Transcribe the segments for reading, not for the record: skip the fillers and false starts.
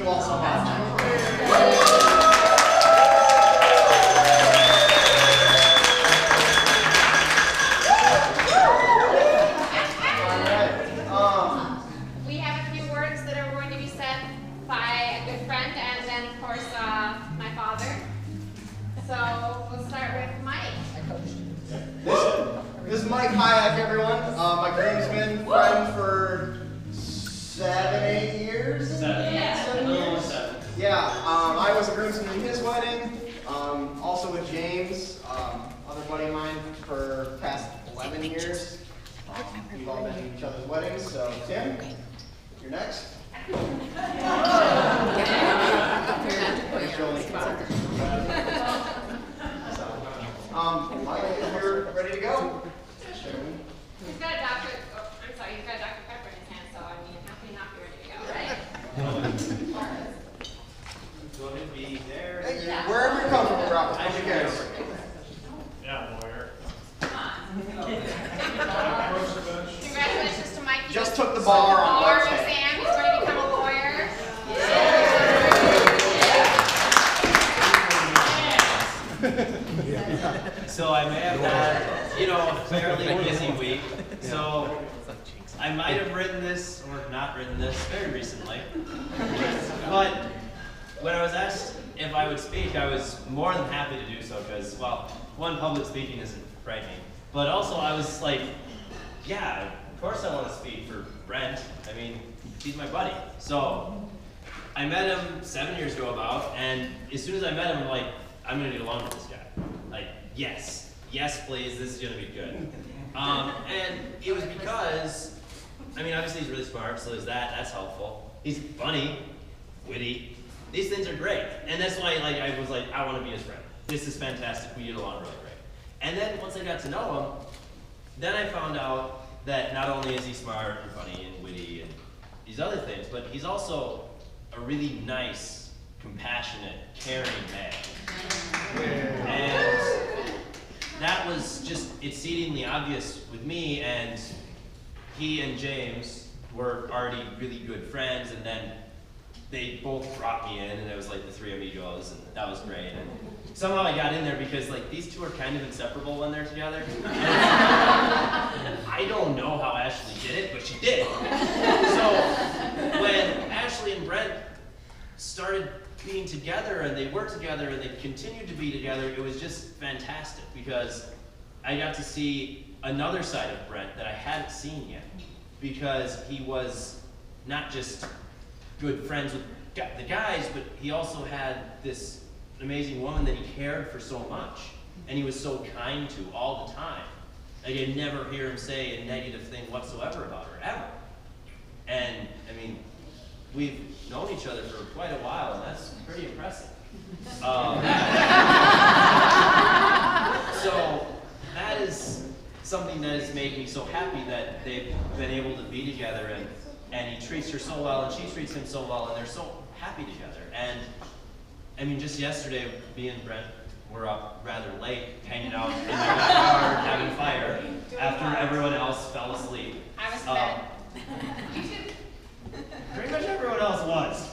you all so much. We have a few words that are going to be said by a good friend and then, of course, my father. So we'll start with Mike. This is Mike Hayek, everyone. My groomsman friend for 7-8 years. Seven years. Yeah. I was a groomsman in his wedding. Also with James, other buddy of mine, for the past 11 years. We've all been in each other's weddings. So Tim, you're next. Mike, if you're ready to go. He's got a Dr. Oh, I'm sorry, he's got a Dr. Pepper in his hand, so I mean, how can he not be ready to go, right? Going to be there. Hey, wherever you're comfortable, Rob. How's you guys? Yeah, lawyer. Come on. Congratulations to Mike. He Just took the bar on bar Wednesday. exam. He's going to become a lawyer. So I may have had, a fairly busy week. So I might have written this or not written this very recently. But when I was asked if I would speak, I was more than happy to do so because, well, one, public speaking isn't frightening. But also I was like, yeah, of course I want to speak for Brent. I mean, he's my buddy. So I met him 7 years ago and as soon as I met him, I'm like, I'm going to get along with this guy. Like, yes, please, this is going to be good. And it was because, obviously he's really smart, so there's that, that's helpful. He's funny, witty, these things are great. And that's why, I was like, I want to be his friend. This is fantastic, we get along really great. And then once I got to know him, then I found out that not only is he smart and funny and witty and these other things, but he's also a really nice, compassionate, caring man. And that was just exceedingly obvious with me, and he and James were already really good friends, and then they both brought me in, and it was like the three amigos, and that was great. And somehow I got in there because these two are kind of inseparable when they're together. I don't know how Ashley did it, but she did. So when Ashley and Brent started being together and they were together and they continued to be together, it was just fantastic because I got to see another side of Brent that I hadn't seen yet, because he was not just good friends with the guys, but he also had this amazing woman that he cared for so much and he was so kind to all the time. Like, I'd never hear him say a negative thing whatsoever about her, ever. And we've known each other for quite a while, and that's pretty impressive. So that is something that has made me so happy that they've been able to be together, and he treats her so well, and she treats him so well, and they're so happy together. And just yesterday, me and Brent were up rather late, hanging out in the backyard, having fire, after everyone else fell asleep. I was in bed. You too. Pretty much everyone else was.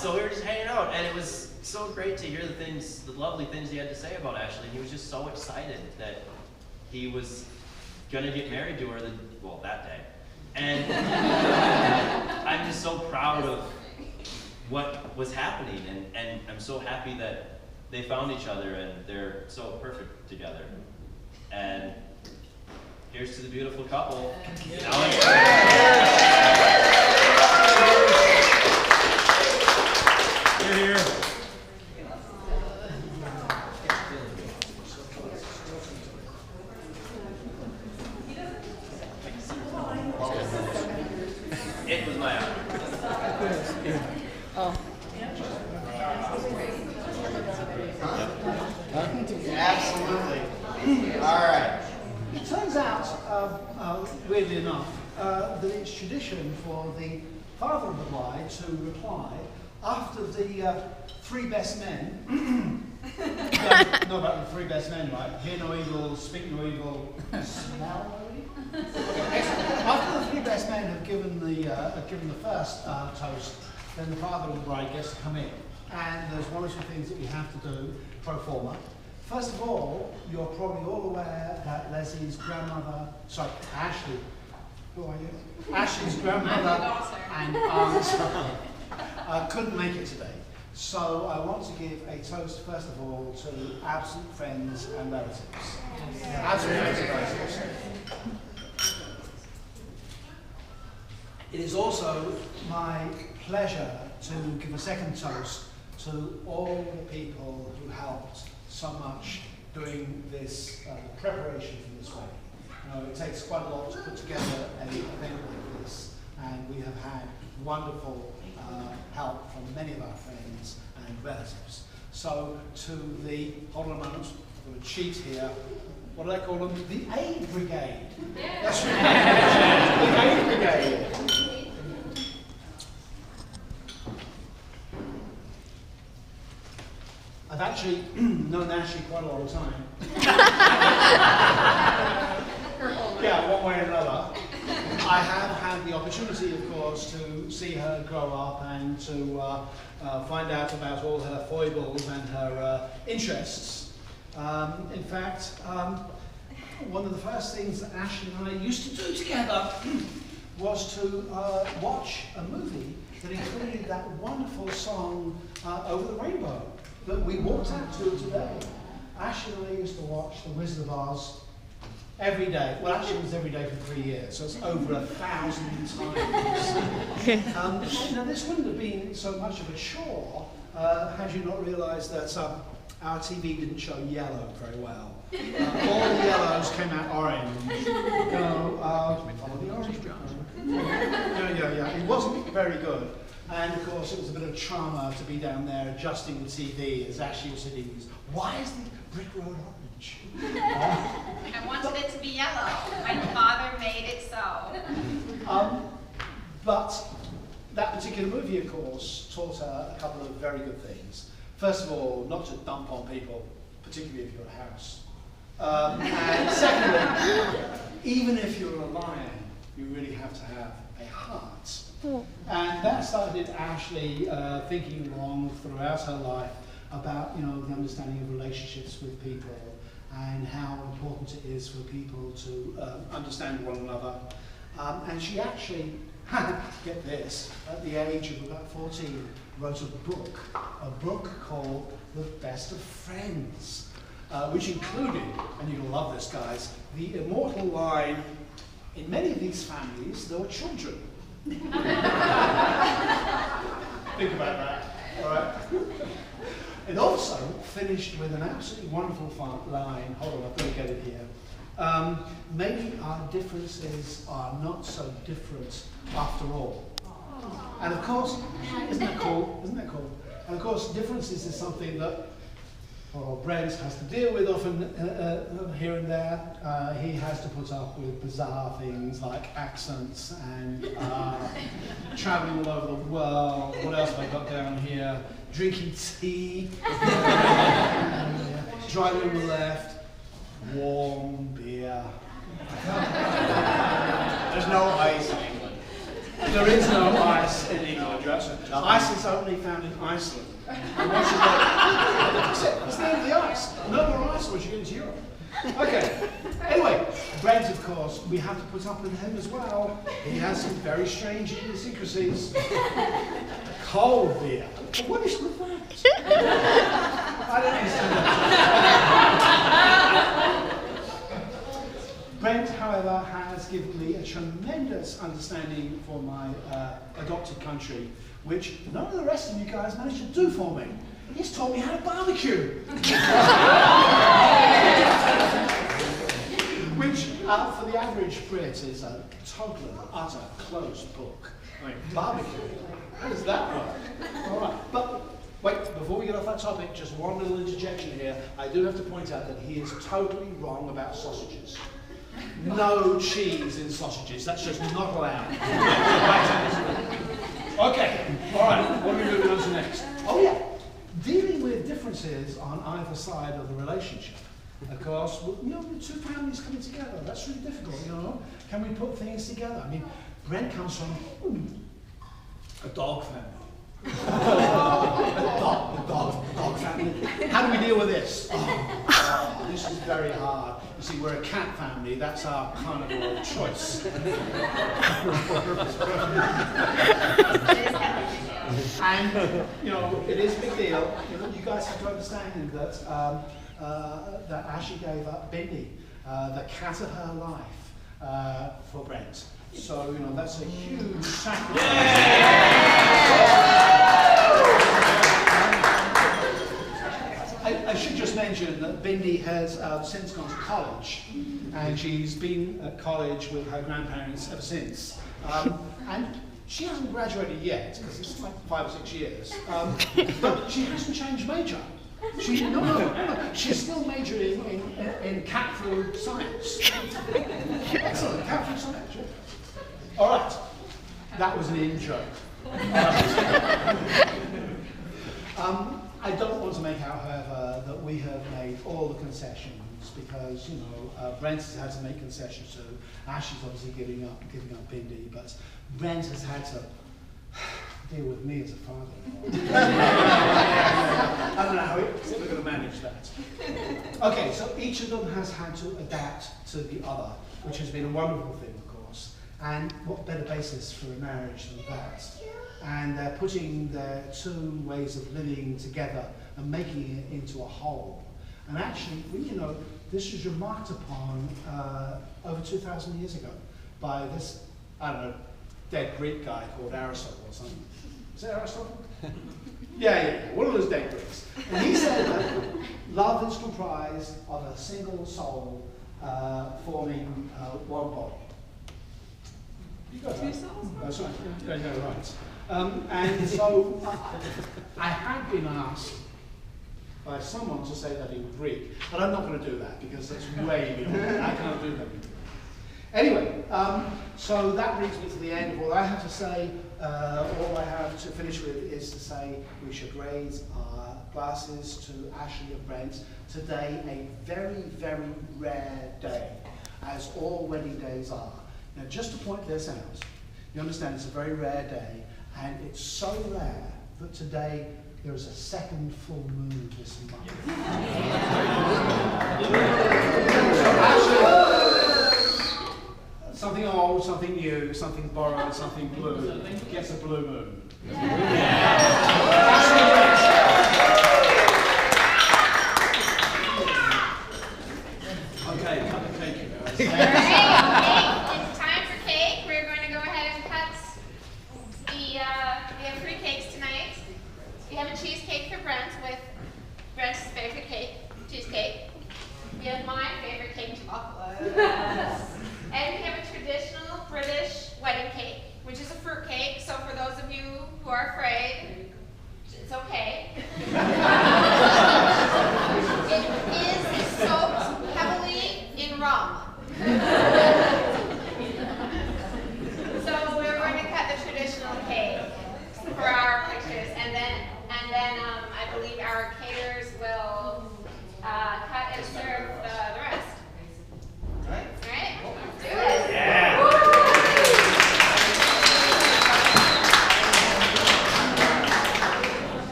So we were just hanging out, and it was so great to hear the lovely things he had to say about Ashley. He was just so excited that he was gonna get married to her that day. And I'm just so proud of what was happening, and I'm so happy that they found each other and they're so perfect together. And here's to the beautiful couple. Here. It was my honor. Oh. Absolutely. All right. It turns out, weirdly enough, that it's tradition for the father of the bride to reply after the three best men. You know about the three best men, right? Hear no evil, speak no evil, smell no evil. After the three best men have given the first toast, then the father of the bride gets to come in. And there's one or two things that we have to do pro forma. First of all, you're probably all aware that Leslie's grandmother, sorry, Ashley, who are you? Ashley's grandmother and aunt couldn't make it today. So I want to give a toast, first of all, to absent friends and relatives. Absent friends and relatives. It is also my pleasure to give a second toast to all the people who helped so much during this preparation for this wedding. You know, it takes quite a lot to put together an event like this, and we have had wonderful help from many of our friends and relatives. So to the, hold on a moment, I've got a cheat here. What do they call them? The Aid Brigade. Yeah. That's right. The Aid Brigade. I've actually known Ashley quite a long time. Yeah, one way or another. I have had the opportunity, of course, to see her grow up and to find out about all her foibles and her interests. In fact, one of the first things that Ashley and I used to do together was to watch a movie that included that wonderful song, Over the Rainbow, that we walked out to today. Ashley and I used to watch The Wizard of Oz every day. Well, actually it was every day for 3 years, so it's over 1,000 times. Now this wouldn't have been so much of a chore had you not realised that our TV didn't show yellow very well. All the yellows came out orange. Follow the orange. Yeah. It wasn't very good. And of course, it was a bit of trauma to be down there adjusting the TV as Ashley was sitting. Why is the brick road orange? I wanted it to be yellow. My father made it so. But that particular movie, of course, taught her a couple of very good things. First of all, not to dump on people, particularly if you're a house. And secondly, even if you're a lion, you really have to have a heart. And that started Ashley thinking along throughout her life about, you know, the understanding of relationships with people and how important it is for people to understand one another. And she actually, get this, at the age of about 14, wrote a book called The Best of Friends, which included, and you'll love this, guys, the immortal line, in many of these families, there were children. Think about that, all right? It also finished with an absolutely wonderful line. Hold on, I've got to get it here. Maybe our differences are not so different after all. And of course, isn't that cool? Isn't that cool? And of course, differences is something that Brent has to deal with often here and there. He has to put up with bizarre things like accents and traveling all over the world. What else have I got down here? Drinking tea, driving on the left, warm beer. There's no ice in England. There is no ice in England. Ice is only found in Iceland. And once you it's the end of the ice. No more ice once you get into Europe. Okay. Anyway, Brent, of course, we have to put up with him as well. He has some very strange idiosyncrasies. Cold beer. What is with that? I don't understand that. Brent, however, has given me a tremendous understanding for my adopted country, which none of the rest of you guys managed to do for me. He's taught me how to barbecue. Which, for the average Brit, is a total and utter closed book. I mean, barbecue, how does that work? All right, but wait, before we get off that topic, just one little interjection here. I do have to point out that he is totally wrong about sausages. No cheese in sausages, that's just not allowed. Okay, all right, what are we moving on to next? Oh yeah, dealing with differences on either side of the relationship. Of course, you know, the two families coming together, that's really difficult, you know. Can we put things together? I mean, Brent comes from a dog family. Dog family. How do we deal with this? This is very hard. You see, we're a cat family. That's our carnivore of choice. And, you know, it is a big deal. You guys have to understand that that Ashley gave up Bindi, the cat of her life, for Brent. So, you know, that's a huge sacrifice. I should just mention that Bindi has since gone to college, and she's been at college with her grandparents ever since. And she hasn't graduated yet, because it's like 5 or 6 years, but she hasn't changed major. She's still majoring in cat food science. Excellent, cat food science. Yeah. All right, that was an in-joke. I don't want to make out, however, that we have made all the concessions, because, you know, Brent has had to make concessions too. Ashley's obviously giving up Bindi, but Brent has had to deal with me as a father. I don't know how we're going to manage that. Okay, so each of them has had to adapt to the other, which has been a wonderful thing, of course. And what better basis for a marriage than that? And they're putting their two ways of living together and making it into a whole. And actually, you know, this was remarked upon over 2,000 years ago by this, I don't know, dead Greek guy called Aristotle or something. Is it Aristotle? Yeah, one of those dead Greeks. And he said that love is comprised of a single soul forming one body. You got that? 2 souls? That's right. Yeah, right. And so I had been asked by someone to say that in Greek, but I'm not going to do that because that's way beyond that. I can't do that. Anyway, so that brings me to the end of what I have to say. All I have to finish with is to say we should raise our glasses to Ashley and Brent. Today, a very, very rare day, as all wedding days are. Now, just to point this out, you understand it's a very rare day, and it's so rare that today there is a second full moon this month. Something old, something new, something borrowed, something blue gets a blue moon. Okay, cut the cake, you guys. It's time for cake. We're going to go ahead and cut we have 3 cakes tonight. We have a cheesecake for Brent with Brent's favorite cake, cheesecake. We have my favorite cake, chocolate. And we have a traditional British wedding cake, which is a fruit cake. So for those of you who are afraid, it's okay.